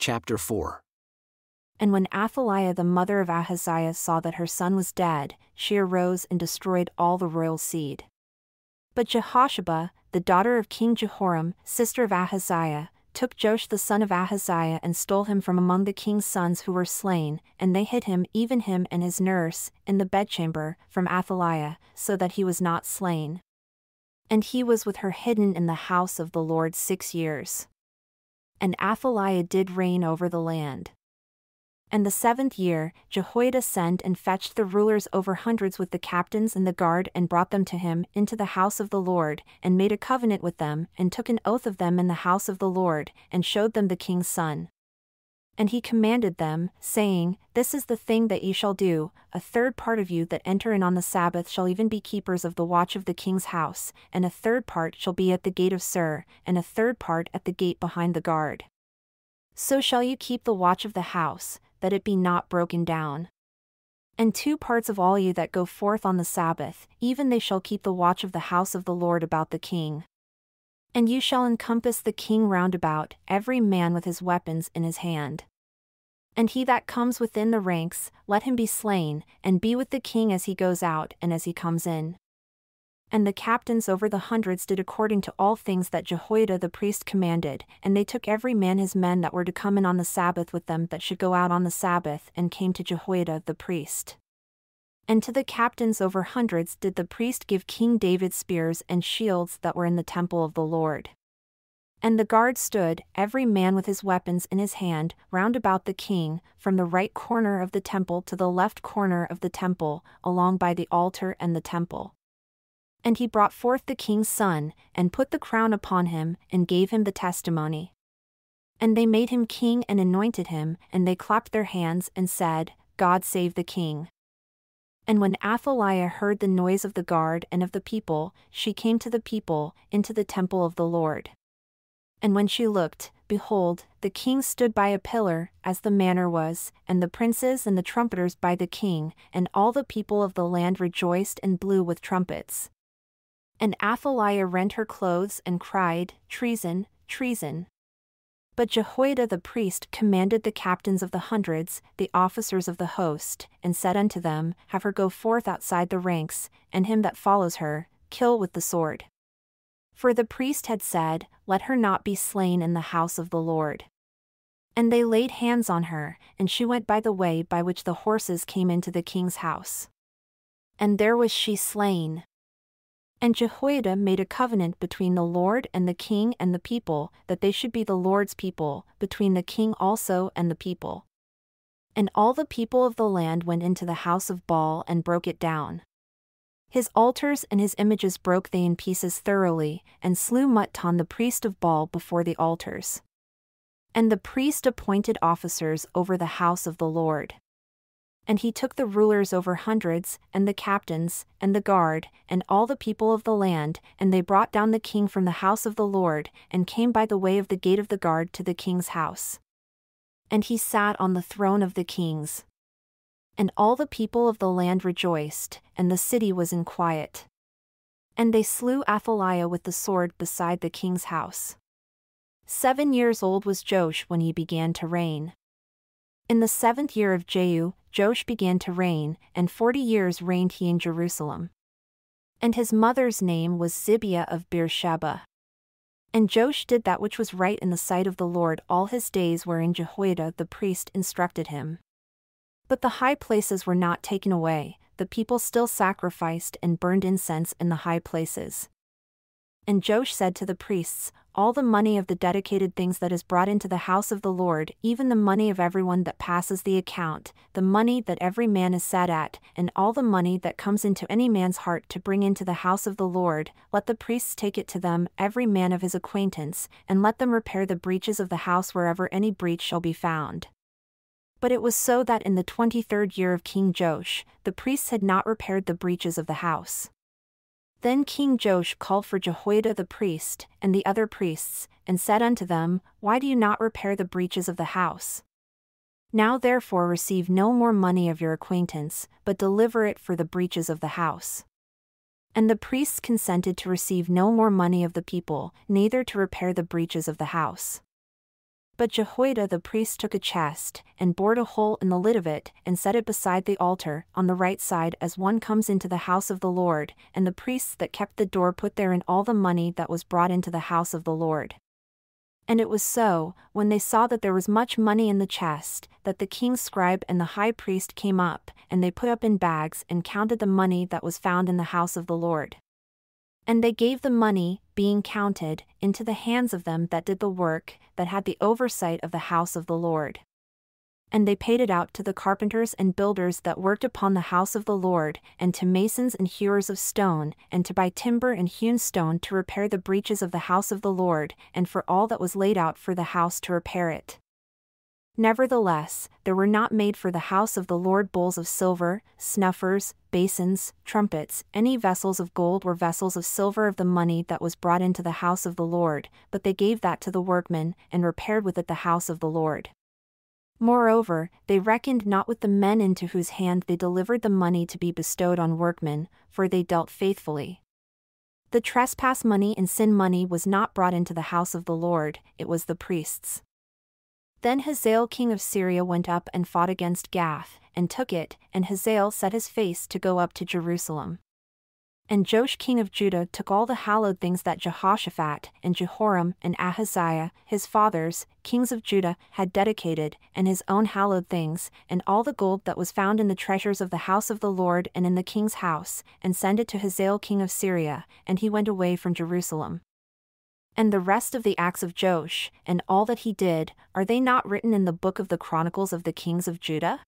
Chapter 4. And when Athaliah the mother of Ahaziah saw that her son was dead, she arose and destroyed all the royal seed. But Jehosheba, the daughter of King Jehoram, sister of Ahaziah, took Joash the son of Ahaziah and stole him from among the king's sons who were slain, and they hid him, even him and his nurse, in the bedchamber, from Athaliah, so that he was not slain. And he was with her hidden in the house of the Lord 6 years. And Athaliah did reign over the land. And the 7th year, Jehoiada sent and fetched the rulers over hundreds with the captains and the guard and brought them to him into the house of the Lord, and made a covenant with them, and took an oath of them in the house of the Lord, and showed them the king's son. And he commanded them, saying, This is the thing that ye shall do: a third part of you that enter in on the Sabbath shall even be keepers of the watch of the king's house, and a third part shall be at the gate of Sur, and a third part at the gate behind the guard. So shall you keep the watch of the house, that it be not broken down. And 2 parts of all you that go forth on the Sabbath, even they shall keep the watch of the house of the Lord about the king. And you shall encompass the king round about, every man with his weapons in his hand. And he that comes within the ranks, let him be slain, and be with the king as he goes out and as he comes in. And the captains over the hundreds did according to all things that Jehoiada the priest commanded, and they took every man his men that were to come in on the Sabbath with them that should go out on the Sabbath, and came to Jehoiada the priest. And to the captains over hundreds did the priest give King David spears and shields that were in the temple of the Lord. And the guard stood, every man with his weapons in his hand, round about the king, from the right corner of the temple to the left corner of the temple, along by the altar and the temple. And he brought forth the king's son, and put the crown upon him, and gave him the testimony. And they made him king and anointed him, and they clapped their hands and said, God save the king. And when Athaliah heard the noise of the guard and of the people, she came to the people, into the temple of the Lord. And when she looked, behold, the king stood by a pillar, as the manner was, and the princes and the trumpeters by the king, and all the people of the land rejoiced and blew with trumpets. And Athaliah rent her clothes and cried, Treason, treason. But Jehoiada the priest commanded the captains of the hundreds, the officers of the host, and said unto them, Have her go forth outside the ranks, and him that follows her, kill with the sword. For the priest had said, Let her not be slain in the house of the Lord. And they laid hands on her, and she went by the way by which the horses came into the king's house. And there was she slain. And Jehoiada made a covenant between the Lord and the king and the people, that they should be the Lord's people, between the king also and the people. And all the people of the land went into the house of Baal and broke it down. His altars and his images broke they in pieces thoroughly, and slew Mutton the priest of Baal before the altars. And the priest appointed officers over the house of the Lord. And he took the rulers over hundreds, and the captains, and the guard, and all the people of the land, and they brought down the king from the house of the Lord, and came by the way of the gate of the guard to the king's house. And he sat on the throne of the kings. And all the people of the land rejoiced, and the city was in quiet. And they slew Athaliah with the sword beside the king's house. 7 years old was Joash when he began to reign. In the 7th year of Jehu, Joash began to reign, and 40 years reigned he in Jerusalem. And his mother's name was Zibiah of Beersheba. And Joash did that which was right in the sight of the Lord all his days wherein Jehoiada the priest instructed him. But the high places were not taken away, the people still sacrificed and burned incense in the high places. And Joash said to the priests, All the money of the dedicated things that is brought into the house of the Lord, even the money of everyone that passes the account, the money that every man is set at, and all the money that comes into any man's heart to bring into the house of the Lord, let the priests take it to them, every man of his acquaintance, and let them repair the breaches of the house wherever any breach shall be found. But it was so that in the 23rd year of King Joash, the priests had not repaired the breaches of the house. Then King Joash called for Jehoiada the priest, and the other priests, and said unto them, Why do you not repair the breaches of the house? Now therefore receive no more money of your acquaintance, but deliver it for the breaches of the house. And the priests consented to receive no more money of the people, neither to repair the breaches of the house. But Jehoiada the priest took a chest, and bored a hole in the lid of it, and set it beside the altar, on the right side as one comes into the house of the Lord, and the priests that kept the door put therein all the money that was brought into the house of the Lord. And it was so, when they saw that there was much money in the chest, that the king's scribe and the high priest came up, and they put up in bags and counted the money that was found in the house of the Lord. And they gave the money, being counted, into the hands of them that did the work, that had the oversight of the house of the Lord. And they paid it out to the carpenters and builders that worked upon the house of the Lord, and to masons and hewers of stone, and to buy timber and hewn stone to repair the breaches of the house of the Lord, and for all that was laid out for the house to repair it. Nevertheless, there were not made for the house of the Lord bowls of silver, snuffers, basins, trumpets, any vessels of gold or vessels of silver of the money that was brought into the house of the Lord, but they gave that to the workmen, and repaired with it the house of the Lord. Moreover, they reckoned not with the men into whose hand they delivered the money to be bestowed on workmen, for they dealt faithfully. The trespass money and sin money was not brought into the house of the Lord, it was the priests'. Then Hazael king of Syria went up and fought against Gath, and took it, and Hazael set his face to go up to Jerusalem. And Joash king of Judah took all the hallowed things that Jehoshaphat, and Jehoram, and Ahaziah, his fathers, kings of Judah, had dedicated, and his own hallowed things, and all the gold that was found in the treasures of the house of the Lord and in the king's house, and sent it to Hazael king of Syria, and he went away from Jerusalem. And the rest of the acts of Joash, and all that he did, are they not written in the book of the Chronicles of the kings of Judah?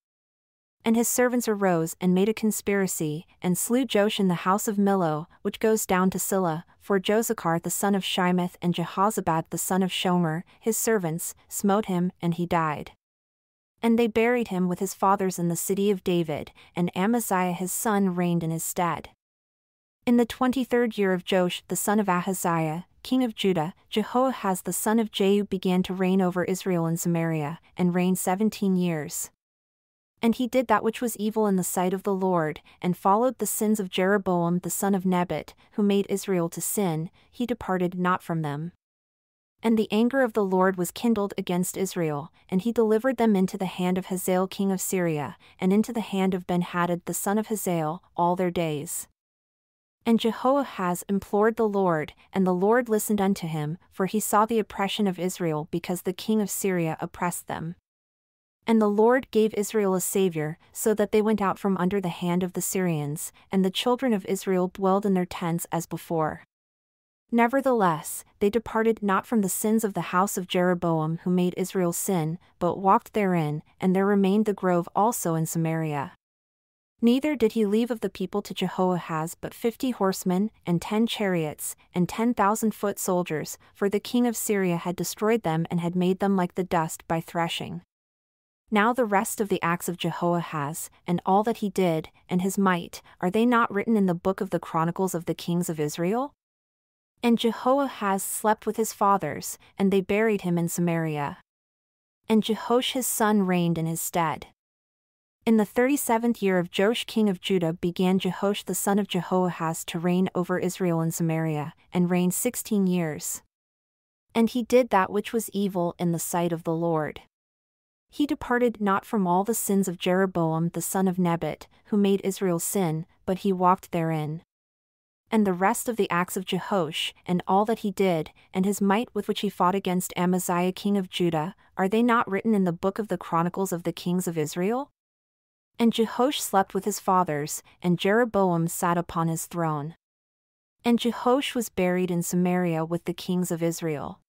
And his servants arose and made a conspiracy, and slew Joash in the house of Millo, which goes down to Silla, for Josachar the son of Shimeth and Jehozabad the son of Shomer, his servants, smote him, and he died. And they buried him with his fathers in the city of David, and Amaziah his son reigned in his stead. In the 23rd year of Joash the son of Ahaziah, king of Judah, Jehoahaz the son of Jehu began to reign over Israel in Samaria, and reigned 17 years. And he did that which was evil in the sight of the Lord, and followed the sins of Jeroboam the son of Nebat, who made Israel to sin, he departed not from them. And the anger of the Lord was kindled against Israel, and he delivered them into the hand of Hazael king of Syria, and into the hand of Ben-Hadad the son of Hazael, all their days. And Jehoahaz implored the Lord, and the Lord listened unto him, for he saw the oppression of Israel because the king of Syria oppressed them. And the Lord gave Israel a Saviour, so that they went out from under the hand of the Syrians, and the children of Israel dwelled in their tents as before. Nevertheless, they departed not from the sins of the house of Jeroboam who made Israel sin, but walked therein, and there remained the grove also in Samaria. Neither did he leave of the people to Jehoahaz but 50 horsemen, and 10 chariots, and 10,000 foot soldiers, for the king of Syria had destroyed them and had made them like the dust by threshing. Now the rest of the acts of Jehoahaz, and all that he did, and his might, are they not written in the book of the Chronicles of the kings of Israel? And Jehoahaz slept with his fathers, and they buried him in Samaria. And Jehoash his son reigned in his stead. In the 37th year of Joash king of Judah began Jehoash the son of Jehoahaz to reign over Israel in Samaria, and reigned 16 years. And he did that which was evil in the sight of the Lord. He departed not from all the sins of Jeroboam the son of Nebat, who made Israel sin, but he walked therein. And the rest of the acts of Jehoash, and all that he did, and his might with which he fought against Amaziah king of Judah, are they not written in the book of the Chronicles of the kings of Israel? And Jehoash slept with his fathers, and Jeroboam sat upon his throne. And Jehoash was buried in Samaria with the kings of Israel.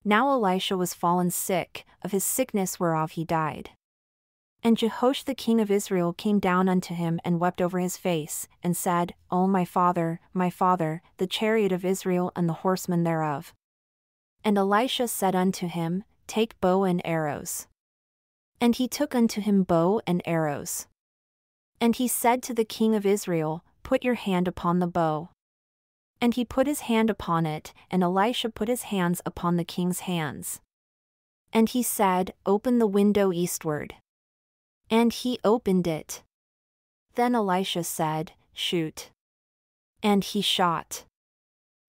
Now Elisha was fallen sick, of his sickness whereof he died. And Jehoash the king of Israel came down unto him and wept over his face, and said, O my father, the chariot of Israel and the horsemen thereof. And Elisha said unto him, Take bow and arrows. And he took unto him bow and arrows. And he said to the king of Israel, Put your hand upon the bow. And he put his hand upon it, and Elisha put his hands upon the king's hands. And he said, Open the window eastward. And he opened it. Then Elisha said, Shoot. And he shot.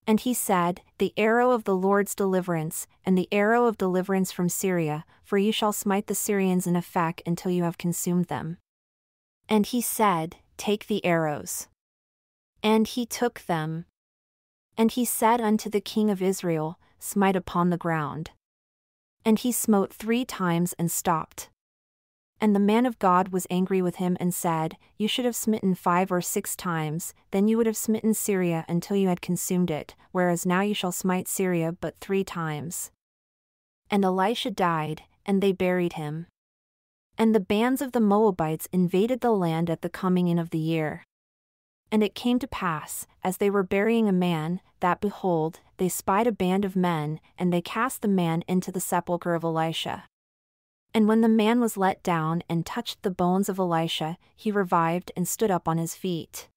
And he said, The arrow of the Lord's deliverance, and the arrow of deliverance from Syria, for you shall smite the Syrians in Aphek until you have consumed them. And he said, Take the arrows. And he took them. And he said unto the king of Israel, Smite upon the ground. And he smote 3 times and stopped. And the man of God was angry with him and said, You should have smitten 5 or 6 times, then you would have smitten Syria until you had consumed it, whereas now you shall smite Syria but 3 times. And Elisha died, and they buried him. And the bands of the Moabites invaded the land at the coming in of the year. And it came to pass, as they were burying a man, that behold, they spied a band of men, and they cast the man into the sepulchre of Elisha. And when the man was let down and touched the bones of Elisha, he revived and stood up on his feet.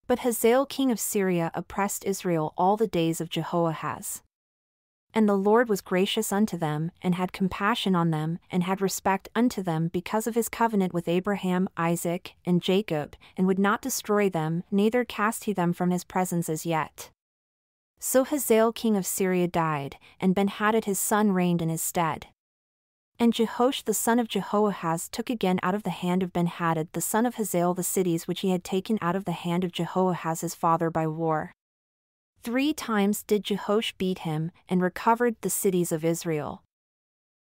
But Hazael king of Syria oppressed Israel all the days of Jehoahaz. And the Lord was gracious unto them, and had compassion on them, and had respect unto them because of his covenant with Abraham, Isaac, and Jacob, and would not destroy them, neither cast he them from his presence as yet. So Hazael king of Syria died, and Benhadad his son reigned in his stead. And Jehoash the son of Jehoahaz took again out of the hand of Benhadad the son of Hazael the cities which he had taken out of the hand of Jehoahaz his father by war. 3 times did Jehoash beat him, and recovered the cities of Israel.